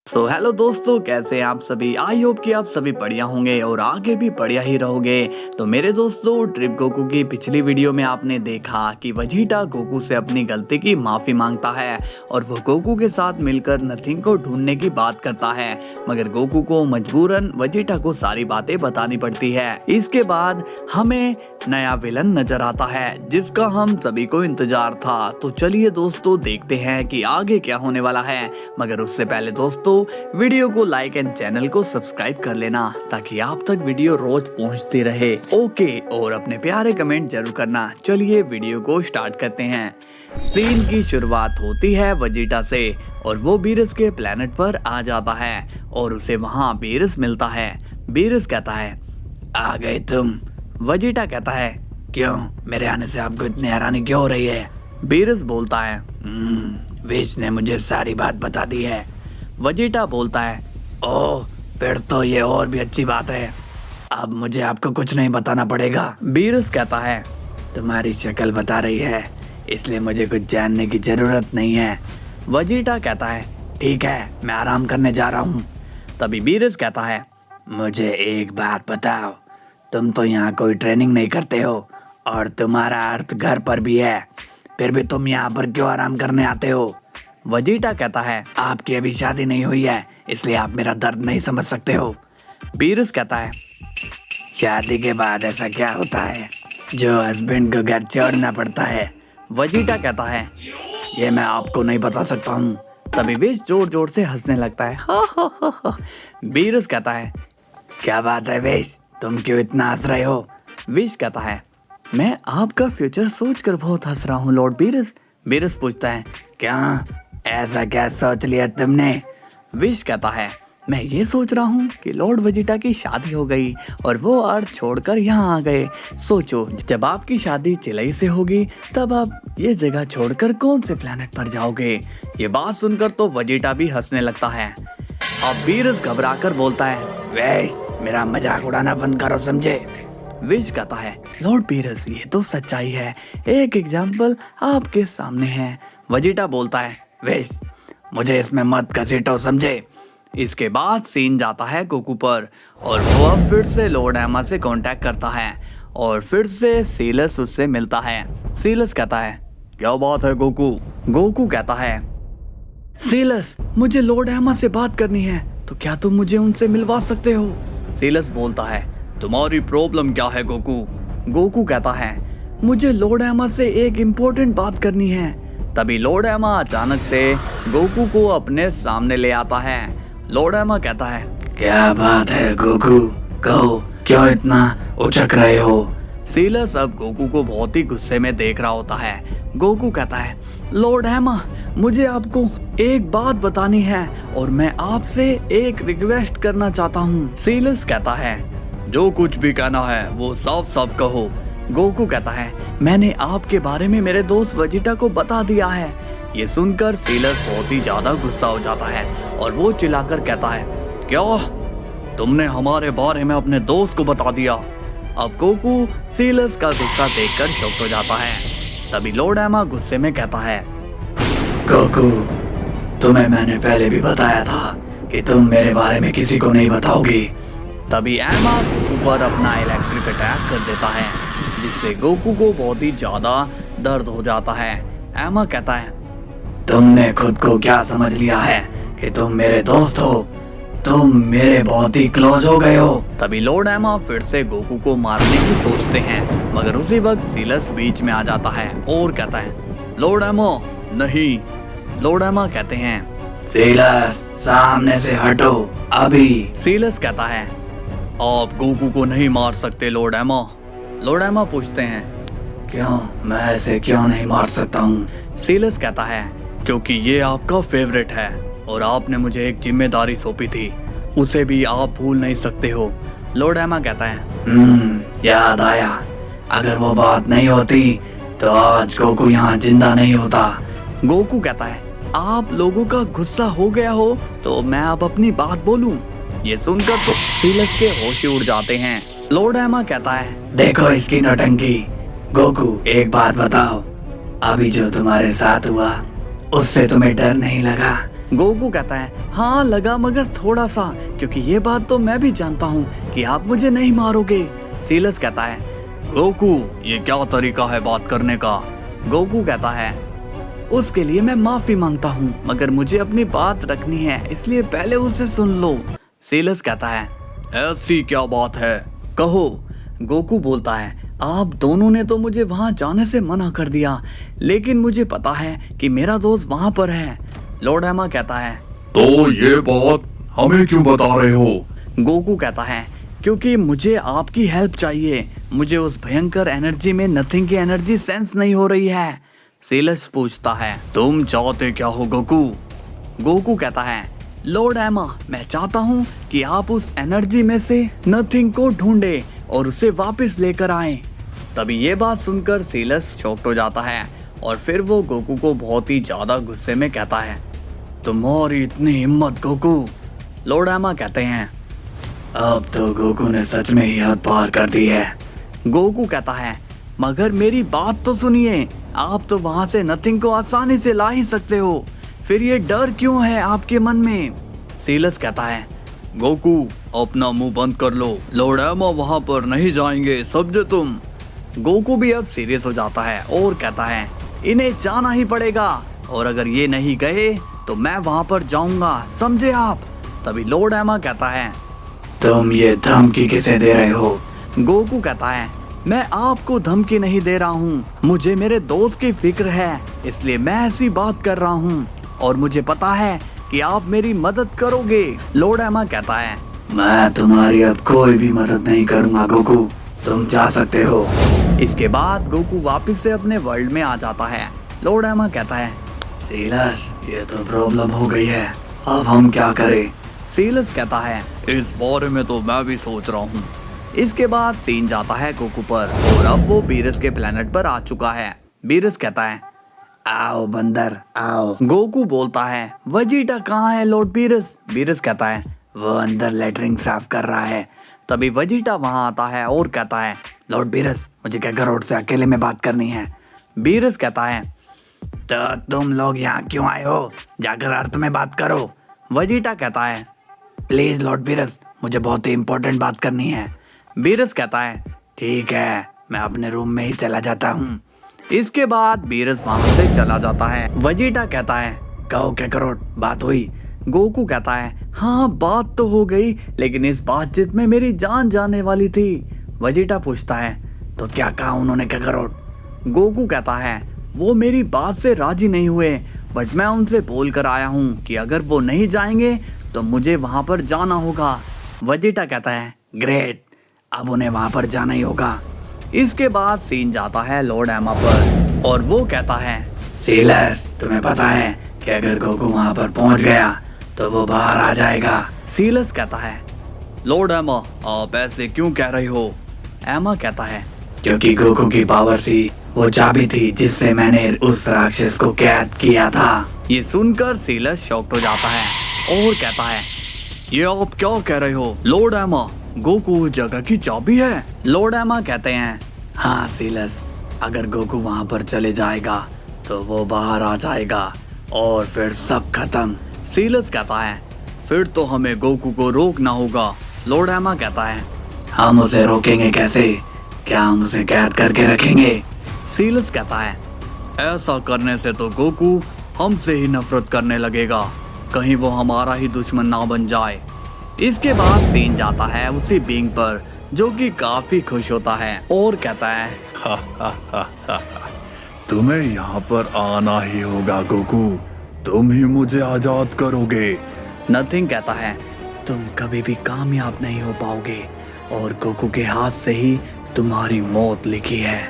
Hello दोस्तों, कैसे हैं आप सभी। आई होप कि आप सभी बढ़िया होंगे और आगे भी बढ़िया ही रहोगे। तो मेरे दोस्तों, ट्रिप गोकू की पिछली वीडियो में आपने देखा कि वेजिटा गोकू से अपनी गलती की माफी मांगता है और वो गोकू के साथ मिलकर नथिंग को ढूंढने की बात करता है, मगर गोकू को मजबूरन वेजिटा को सारी बातें बतानी पड़ती है। इसके बाद हमें नया विलन नजर आता है जिसका हम सभी को इंतजार था। तो चलिए दोस्तों, देखते हैं कि आगे क्या होने वाला है। मगर उससे पहले दोस्तों, वीडियो को लाइक एंड चैनल को सब्सक्राइब कर लेना ताकि आप तक वीडियो रोज पहुंचती रहे। ओके, और अपने प्यारे कमेंट जरूर करना। चलिए वीडियो को स्टार्ट करते हैं। सीन की शुरुआत होती है वेजिटा से और वो बीरस के प्लेनेट पर आ जाता है और उसे वहाँ बीरस मिलता है। बीरस कहता है, आ गए तुम। वेजिटा कहता है, क्यों, मेरे आने से आपको इतनी हैरानी क्यों हो रही है। बीरस बोलता है, विश ने मुझे सारी बात बता दी है। वेजिटा बोलता है, ओह, फिर तो ये और भी अच्छी बात है, अब मुझे आपको कुछ नहीं बताना पड़ेगा। बीरस कहता है, तुम्हारी शक्ल बता रही है, इसलिए मुझे कुछ जानने की जरूरत नहीं है। वेजिटा कहता है, ठीक है, मैं आराम करने जा रहा हूँ। तभी बीरस कहता है, मुझे एक बात बताओ, तुम तो यहाँ कोई ट्रेनिंग नहीं करते हो और तुम्हारा अर्थ घर पर भी है, फिर भी तुम यहाँ पर क्यों आराम करने आते हो। वेजिटा कहता है, आपकी अभी शादी नहीं हुई है, इसलिए आप मेरा दर्द नहीं समझ सकते हो। बीरस कहता है, शादी के बाद ऐसा क्या होता है जो हस्बैंड को घर छोड़ना पड़ता है। वेजिटा कहता है, ये मैं आपको नहीं बता सकता हूँ। तभी विश जोर जोर से हंसने लगता है। हा हा हा हा। बीरस कहता है, क्या बात है विश, तुम क्यों इतना हंस रहे हो। विश कहता है, मैं आपका फ्यूचर सोचकर बहुत हंस रहा हूँ लॉर्ड बीरस। बीरस पूछता है, क्या, ऐसा क्या सोच लिया तुमने। विश कहता है, मैं ये सोच रहा हूँ कि लॉर्ड वेजिटा की शादी हो गई और वो अर्थ छोड़कर यहाँ आ गए। सोचो, जब आपकी शादी चिलई से होगी तब आप ये जगह छोड़कर कौन से प्लेनेट पर जाओगे। ये बात सुनकर तो वेजिटा भी हंसने लगता है। अब बीरस घबराकर बोलता है, विश, मेरा मजाक उड़ाना बंद करो, समझे। विश कहता है, लॉर्ड बीरस, ये तो सच्चाई है, एक एग्जाम्पल आपके सामने है। वेजिटा बोलता है, विश, मुझे इसमें मत घसीटो, समझे। इसके बाद सीन जाता है गोकू पर और वो अब फिर से लॉर्ड एमा से कांटेक्ट करता है और फिर से सीलस उससे मिलता है। सीलस कहता है, क्या बात है गोकू। गोकू कहता है, सीलस, मुझे लॉर्ड एमा से बात करनी है, तो क्या तुम मुझे उनसे मिलवा सकते हो। सीलस बोलता है, तुम्हारी प्रॉब्लम क्या है गोकू। गोकू कहता है, मुझे लॉर्ड एमा से एक इम्पोर्टेंट बात करनी है। तभी लॉर्ड एमा अचानक से गोकू को अपने सामने ले आता है। लॉर्ड एमा कहता है, क्या बात है गोकू, कहो, क्यों इतना उचक रहे हो। सीलस अब गोकू को बहुत ही गुस्से में देख रहा होता है। गोकू कहता है, लॉर्ड एमा, मुझे आपको एक बात बतानी है और मैं आपसे एक रिक्वेस्ट करना चाहता हूँ। सीलस कहता है, जो कुछ भी कहना है वो साफ साफ कहो। गोकू कहता है, मैंने आपके बारे में मेरे दोस्त वेजिटा को बता दिया है। ये सुनकर सीलस बहुत ही ज्यादा गुस्सा हो जाता है और वो चिल्लाकर कहता है, क्या, तुमने हमारे बारे में अपने दोस्त को बता दिया। अब गोकू सीलस का गुस्सा देखकर शॉक हो जाता है। तभी लॉर्ड एमा गुस्से में कहता है, गोकू, तुम्हें मैंने पहले भी बताया था कि तुम मेरे बारे में किसी को नहीं बताओगी। तभी एमा गोकू पर अपना इलेक्ट्रिक अटैक कर देता है जिससे गोकू को बहुत ही ज्यादा दर्द हो जाता है। एमा कहता है, तुमने खुद को क्या समझ लिया है कि तुम मेरे दोस्त हो, तुम मेरे बहुत ही क्लोज हो गए हो। तभी लॉर्ड एमा फिर से गोकू को मारने की सोचते हैं, मगर उसी वक्त सीलस बीच में आ जाता है और कहता है, लॉर्ड एमा, नहीं। लॉर्ड एमा कहते हैं, सीलस, सामने से हटो अभी। सीलस कहता है, आप गोकू को नहीं मार सकते लॉर्ड एमा। लॉर्ड एमा पूछते हैं, क्यों, मैं ऐसे क्यों नहीं मार सकता हूँ। सीलस कहता है, क्योंकि ये आपका फेवरेट है और आपने मुझे एक जिम्मेदारी सौंपी थी, उसे भी आप भूल नहीं सकते हो। लॉर्ड एमा कहता है, याद आया, अगर वो बात नहीं होती तो आज गोकू यहाँ जिंदा नहीं होता। गोकू कहता है, आप लोगों का गुस्सा हो गया हो तो मैं अब अपनी बात बोलूं। ये सुनकर तो सीलस के होश उड़ जाते हैं। लॉर्ड एमा कहता है, देखो इसकी नौटंकी। गोकू, एक बात बताओ, अभी जो तुम्हारे साथ हुआ उससे तुम्हें डर नहीं लगा। गोकू कहता है हाँ लगा, मगर थोड़ा सा, क्योंकि ये बात तो मैं भी जानता हूँ कि आप मुझे नहीं मारोगे। सीलस कहता है गोकू ये क्या तरीका है बात करने का। गोकू कहता है उसके लिए मैं माफी मांगता हूँ, मगर मुझे अपनी बात रखनी है, इसलिए पहले उसे सुन लो। सीलस कहता है ऐसी क्या बात है, कहो। गोकू बोलता है आप दोनों ने तो मुझे वहां जाने से मना कर दिया, लेकिन मुझे पता है कि मेरा दोस्त वहां पर है। लॉर्ड एमा कहता है तो ये बात हमें क्यों बता रहे हो? गोकू कहता है क्योंकि मुझे आपकी हेल्प चाहिए, मुझे उस भयंकर एनर्जी में नथिंग की एनर्जी सेंस नहीं हो रही है। सीलस पूछता है तुम चाहते क्या हो गोकू? गोकू कहता है लॉर्ड एमा मैं चाहता हूँ कि आप उस एनर्जी में से नथिंग को ढूंढे और उसे वापस लेकर आए। तभी ये बात सुनकर सीलस शॉक्ड हो जाता है और फिर वो गोकू को बहुत ही ज्यादा गुस्से में कहता है तुम्हारी इतनी हिम्मत गोकू। लॉर्ड एमा कहते हैं अब तो गोकू ने सच में ही हद पार कर दी है। गोकू कहता है मगर मेरी बात तो सुनिए, आप तो वहां से नथिंग को आसानी से ला ही सकते हो, फिर ये डर क्यों है आपके मन में? सीलस कहता है गोकू अपना मुंह बंद कर लो, लॉर्ड एमा वहां पर नहीं जाएंगे, समझे तुम। गोकू भी अब सीरियस हो जाता है और कहता है इन्हें जाना ही पड़ेगा, और अगर ये नहीं गए तो मैं वहां पर जाऊंगा, समझे आप। तभी लॉर्ड एमा कहता है तुम ये धमकी किसे दे रहे हो? गोकू कहता है मैं आपको धमकी नहीं दे रहा हूँ, मुझे मेरे दोस्त की फिक्र है, इसलिए मैं ऐसी बात कर रहा हूँ, और मुझे पता है कि आप मेरी मदद करोगे। लॉर्ड एमा कहता है मैं तुम्हारी अब कोई भी मदद नहीं करूँगा गोकू, तुम जा सकते हो। इसके बाद गोकू वापस से अपने वर्ल्ड में आ जाता है। लॉर्ड एमा कहता है सीलस ये तो प्रॉब्लम हो गई है, अब हम क्या करें? सीलस कहता है इस बारे में तो मैं भी सोच रहा हूँ। इसके बाद सीन जाता है गोकू पर, और अब वो बीरस के प्लेनेट पर आ चुका है। बीरस कहता है आओ बंदर आओ। गोकू बोलता है वजीटा कहाँ है लॉर्ड बीरस? बीरस कहता है वो अंदर लेटरिन साफ कर रहा है। तभी वजीटा वहां आता है और कहता है लॉर्ड बीरस मुझे गैगरोड से अकेले में बात करनी है। बीरस कहता है तो तुम लोग यहाँ क्यों आए हो, जाकर अर्थ में बात करो। वजीटा कहता है प्लीज लॉर्ड बीरस मुझे बहुत ही इंपॉर्टेंट बात करनी है। बीरस कहता है ठीक है मैं अपने रूम में ही चला जाता हूँ। इसके बाद बीरस वहां से चला जाता है। वजीटा कहता है कहो गैगरोड बात हुई? गोकू कहता है हाँ बात तो हो गई, लेकिन इस बातचीत में मेरी जान जाने वाली थी। वजीटा पूछता है तो क्या कहा उन्होंने गैगरोड? गोकू कहता है वो मेरी बात से राजी नहीं हुए, बट मैं उनसे बोल कर आया हूँ कि अगर वो नहीं जाएंगे तो मुझे वहां पर जाना होगा। वजीटा कहता है ग्रेट, अब उन्हें वहां पर जाना ही होगा। इसके बाद सीन जाता है लॉर्ड एमा पर, और वो कहता है सीलस तुम्हें पता है कि अगर गोकू वहां पर पहुंच गया तो वो बाहर आ जाएगा। सीलस कहता है लॉर्ड एमा आप ऐसे क्यों कह रही हो? एमा कहता है क्योंकि गोकू की पावर सी वो चाबी थी जिससे मैंने उस राक्षस को कैद किया था। ये सुनकर सीलस शॉक्ड हो जाता है और कहता है ये आप क्या कह रहे हो लॉर्ड एमा, गोकू उस जगह की चाबी है? लॉर्ड एमा कहते हैं हाँ सीलस अगर गोकू वहां पर चले जाएगा तो वो बाहर आ जाएगा और फिर सब खत्म। सीलस कहता है फिर तो हमें गोकू को रोकना होगा। लॉर्ड एमा कहता है हम उसे रोकेंगे कैसे, क्या हम उसे कैद करके रखेंगे? सीलस कहता है ऐसा करने से तो गोकू हमसे ही नफरत करने लगेगा, कहीं वो हमारा ही दुश्मन ना बन जाए। इसके बाद सीन जाता है उसी बीइंग पर जो कि काफी खुश होता है और कहता है तुम्हें यहाँ पर आना ही होगा गोकू, तुम ही मुझे आजाद करोगे। नथिंग कहता है तुम कभी भी कामयाब नहीं हो पाओगे और गोकू के हाथ से ही तुम्हारी मौत लिखी है।